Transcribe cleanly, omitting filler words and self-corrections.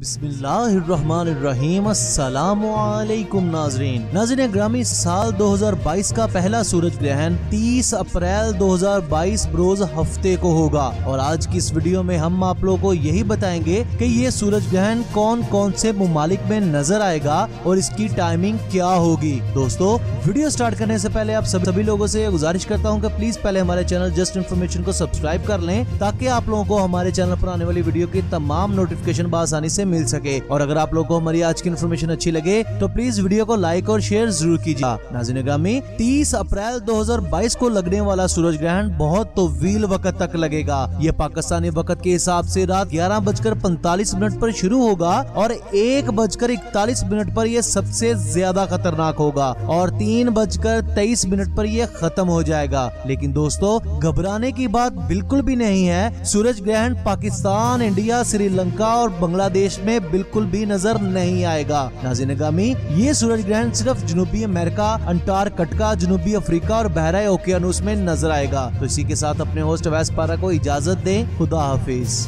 बिस्मिल्लाहिर्रहमानिर्रहीम। अस्सलामुअलैकुम नाज़रीन ग्रामी, साल 2022 का पहला सूरज ग्रहण 30 अप्रैल 2022 रोज हफ्ते को होगा और आज की इस वीडियो में हम आप लोगों को यही बताएंगे कि ये सूरज ग्रहण कौन कौन से मुमालिक में नजर आएगा और इसकी टाइमिंग क्या होगी। दोस्तों, वीडियो स्टार्ट करने से पहले आप सभी लोगों से गुजारिश करता हूँ कि प्लीज पहले हमारे चैनल जस्ट इन्फॉर्मेशन को सब्सक्राइब कर लें ताकि आप लोगों को हमारे चैनल पर आने वाली वीडियो की तमाम नोटिफिकेशन बआसानी से मिल सके। और अगर आप लोगों को हमारी आज की इन्फॉर्मेशन अच्छी लगे तो प्लीज वीडियो को लाइक और शेयर जरूर कीजिए। नाज़रीन ग्रामी, 30 अप्रैल 2022 को लगने वाला सूरज ग्रहण बहुत तवील वक्त तक लगेगा। ये पाकिस्तानी वक्त के हिसाब से रात 11:45 पर शुरू होगा और 1:41 पर यह सबसे ज्यादा खतरनाक होगा और 3:23 पर यह खत्म हो जाएगा। लेकिन दोस्तों, घबराने की बात बिल्कुल भी नहीं है। सूरज ग्रहण पाकिस्तान, इंडिया, श्रीलंका और बांग्लादेश में बिल्कुल भी नजर नहीं आएगा। नाज़रीन ग्रामी, ये सूरज ग्रहण सिर्फ जनूबी अमेरिका, अंटार्कटिका, जनूबी अफ्रीका और बहरा ओकियानूस में नजर आएगा। तो इसी के साथ अपने होस्ट अवैस पारा को इजाजत दें। खुदा हाफिज।